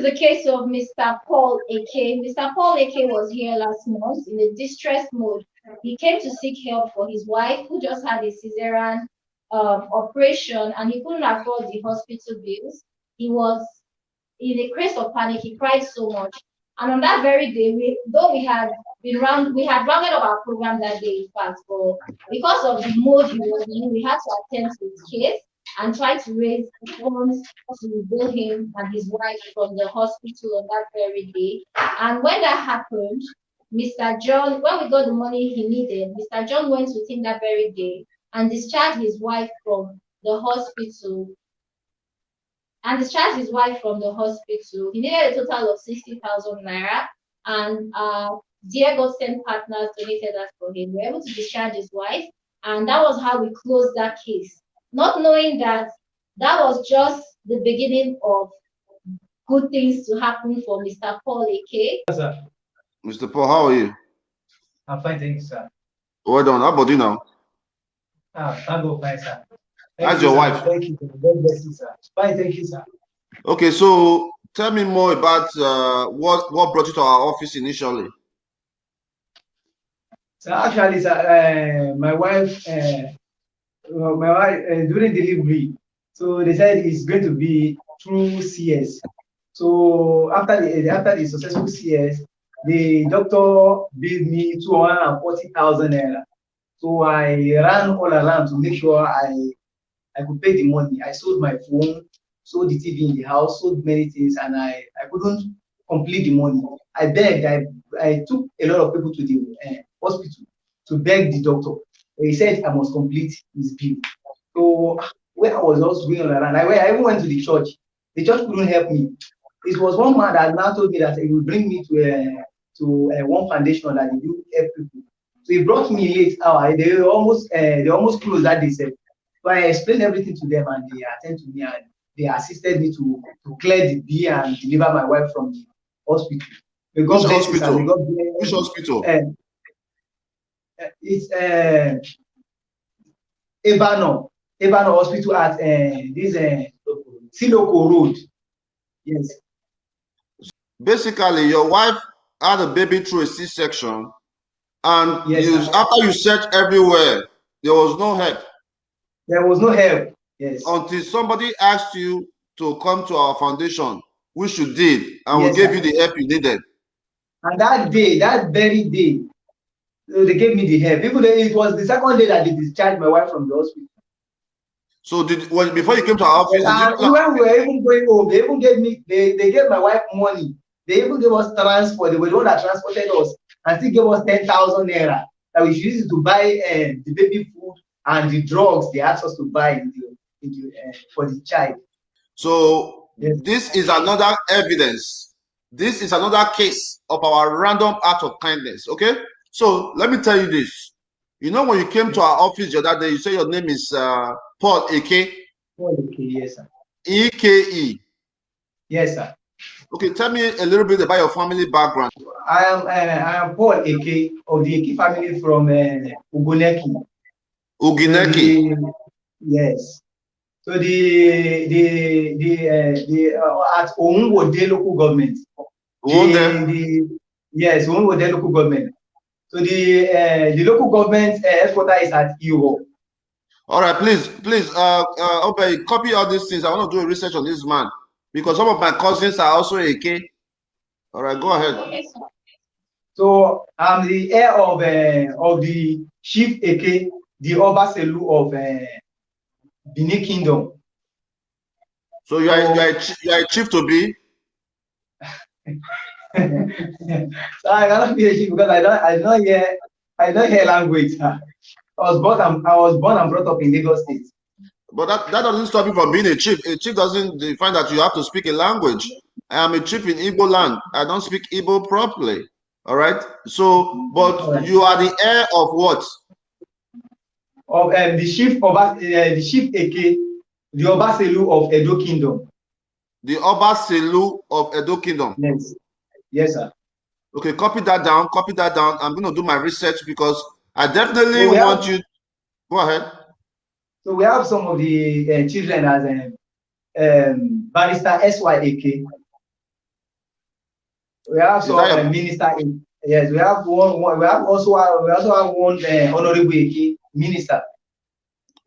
the case of Mr. Paul AK. Mr. Paul AK was here last month in a distress mode. He came to seek help for his wife, who just had a cesarean operation, and he couldn't afford the hospital bills. He was in a craze of panic. He cried so much. And on that very day, we had rounded up our program that day, in fact, but because of the mode he was in, we had to attend to his case and try to raise funds to bill him and his wife from the hospital on that very day. And when that happened, Mr. John, when we got the money he needed, Mr. John went with him that very day and discharged his wife from the hospital. He needed a total of 60,000 naira, and dear God sent partners donated that for him. We were able to discharge his wife, and that was how we closed that case, not knowing that that was just the beginning of good things to happen for Mr. Paul AK. Yes, sir. Mr. Paul, how are you? I'm fine, thank you, sir. Well done. How about you now? I'm fine, sir. How's your wife? Thank you. God bless you, sir. Fine, thank you, sir. Okay, so tell me more about what brought you to our office initially. So actually, sir, my wife during delivery, so they said it's going to be through CS. So after the successful CS, the doctor billed me 240,000 naira. So I ran all around to make sure I could pay the money. I sold my phone, sold the TV in the house, sold many things, and I couldn't complete the money. I begged. I took a lot of people to the hospital to beg the doctor. He said I must complete his bill. So when I was also going around, I even went to the church. The church couldn't help me. It was one man that now told me that he would bring me to one foundation that they do help people. So he brought me late hour. They almost closed that day. So I explained everything to them, and they attended to me, and they assisted me to clear the bill and deliver my wife from the hospital. Which hospital? Which hospital? It's Ebano Hospital at this Siloko Road. Yes. Basically, your wife had a baby through a C-section, and yes, after you searched everywhere, there was no help. There was no help. Yes. Until somebody asked you to come to our foundation, which you did, and yes, we gave you the help you needed. And that very day, they gave me the help. Even though it was the second day that they discharged my wife from the hospital. So before you came to our office, when we were even going home, they even gave me they gave my wife money. They even gave us transport. They were the one that transported us, and still gave us 10,000 naira that we should use to buy the baby food and the drugs they asked us to buy for the child. So yes, this is another evidence. This is another case of our random act of kindness. Okay, so let me tell you this. You know, when you came to our office the other day, you say your name is Paul AK. Paul AK, yes, sir. EKE. Yes, sir. Okay, tell me a little bit about your family background. I am Paul AK of the AK family from Uguneki. Uguneki. Yes. So the at Ounwode local government. Yes, Ounwode local government. So the local government headquarters is at Iwo. All right, please, okay, copy all these things. I want to do a research on this man because some of my cousins are also AK. All right, go ahead. Okay, so I'm the heir of the chief AK, the Obaselu of Benin Kingdom. So you are a chief to be. So I cannot be a chief because I don't hear language. I was born and brought up in Lagos State. But that doesn't stop you from being a chief. A chief doesn't define that you have to speak a language. I am a chief in Igbo land. I don't speak Igbo properly. All right. So, but you are the heir of what? Of the chief AK, the Obaselu of Edo Kingdom. The Obaselu of Edo Kingdom. Yes. Yes, sir. Okay, copy that down. Copy that down. I'm going to do my research because I definitely want you. Go ahead. So we have some of the children as Barrister SYAK. We have Is some that your minister in. Yes, we have one. We also have one honorable AK minister.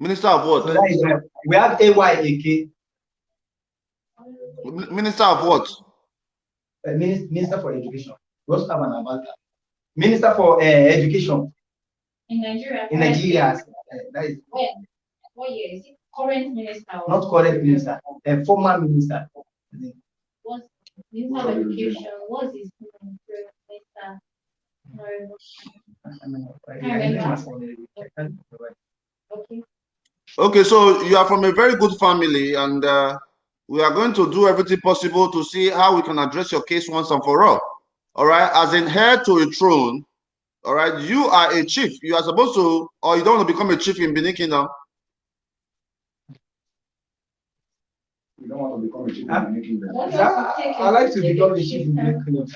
minister of what? So that is we have AYAK, Minister of what? Minister for Education. We also have an ambassador. Minister for Education In Nigeria. in Nigeria. That is When? What year is it? Current minister. not current minister, a former minister. What's Minister of Education? What's his name? Minister. Okay. Okay, so you are from a very good family, and we are going to do everything possible to see how we can address your case once and for all. All right, as an heir to a throne, all right, you are a chief. You are supposed to, or you don't want to become a chief in Benin Kingdom. You don't want to become a chief in Benin Kingdom. I like to become a chief in Benin Kingdom.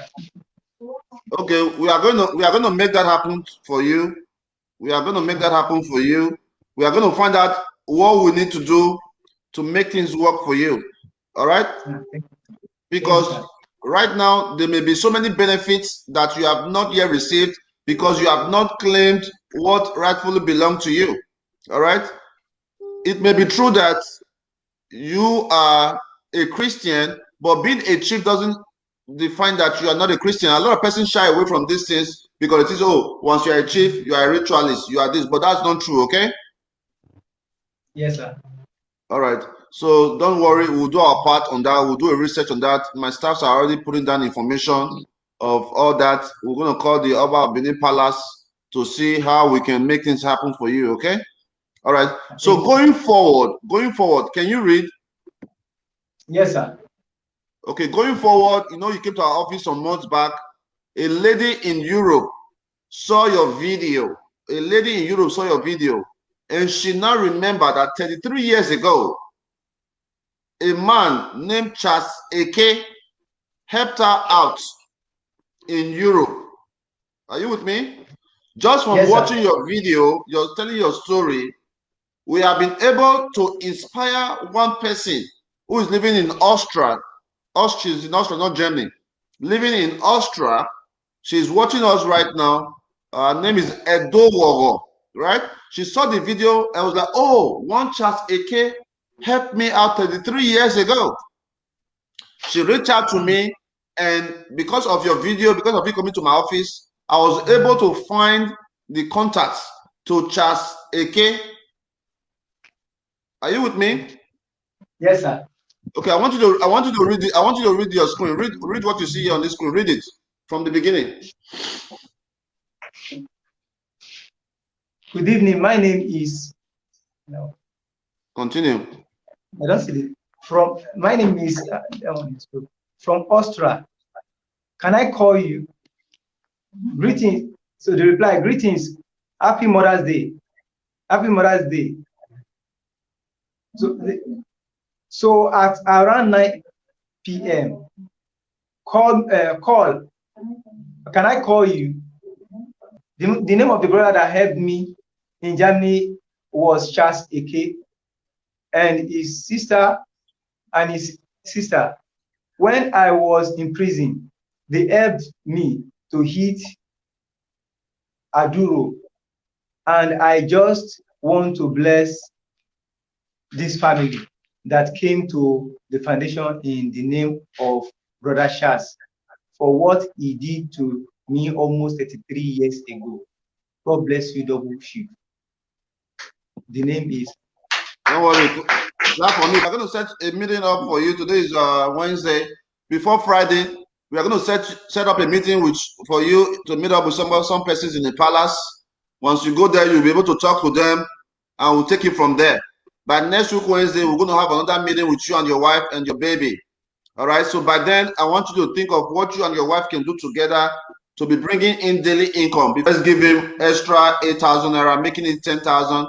Okay, we are going to make that happen for you. We are going to make that happen for you. We are going to find out what we need to do to make things work for you. All right? Because right now there may be so many benefits that you have not yet received because you have not claimed what rightfully belongs to you. All right? It may be true that you are a Christian, but being a chief doesn't define that you are not a Christian. A lot of persons shy away from these things because it is, oh, once you are a chief, you are a ritualist, you are this, but that's not true, okay? Yes, sir. All right. So don't worry, we'll do our part on that. We'll do a research on that. My staffs are already putting down information of all that. We're going to call the Oba of Benin Palace to see how we can make things happen for you, okay? All right. So going forward, can you read? Yes, sir. Okay, going forward, you know, you came to our office some months back. A lady in Europe saw your video. A lady in Europe saw your video, and she now remembered that 33 years ago, a man named Charles AK helped her out in Europe. Are you with me? Just from watching your video, you're telling your story, we have been able to inspire one person who is living in Austria. She's in Austria, not Germany. Living in Austria. She's watching us right now. Her name is Edoworo, right? She saw the video and was like, oh, one Charles AK helped me out 33 years ago. She reached out to me, and because of your video, because of you coming to my office, I was able to find the contacts to Charles AK. Are you with me? Yes, sir. Okay, I want you to read it. I want you to read your screen. Read what you see here on this screen. Read it from the beginning. Good evening. My name is. No. Continue. I don't see it. My name is from Austria. Can I call you? Greetings. So the reply, greetings. Happy Mother's Day. Happy Mother's Day. So at around 9 p.m. Call. Can I call you? The name of the brother that helped me in Germany was Charles AK, and his sister. When I was in prison, they helped me to hit Aduro, and I just want to bless this family that came to the foundation in the name of Brother Charles for what he did to me almost 33 years ago. God bless you, double chief. The name is. Don't worry. That for me. We're going to set a meeting up for you. Today is Wednesday. Before Friday, we are going to set up a meeting for you to meet up with some persons in the palace. Once you go there, you'll be able to talk to them, and we'll take it from there. By next week, Wednesday, we're going to have another meeting with you and your wife and your baby. All right. So by then, I want you to think of what you and your wife can do together to be bringing in daily income. Let's give him extra 8,000 naira, making it 10,000.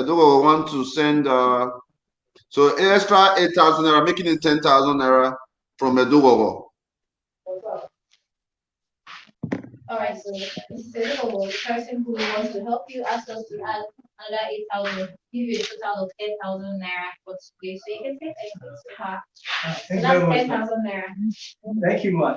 Do we want to send so extra 8,000 naira, making it 10,000 naira from Eduwowo. All right, so Mrs. Eduwowo, the person who wants to help you ask us to add another 8,000, give you a total of 10,000 naira for today. So you can take anything to her. So that's 10,000 naira. Thank you, man.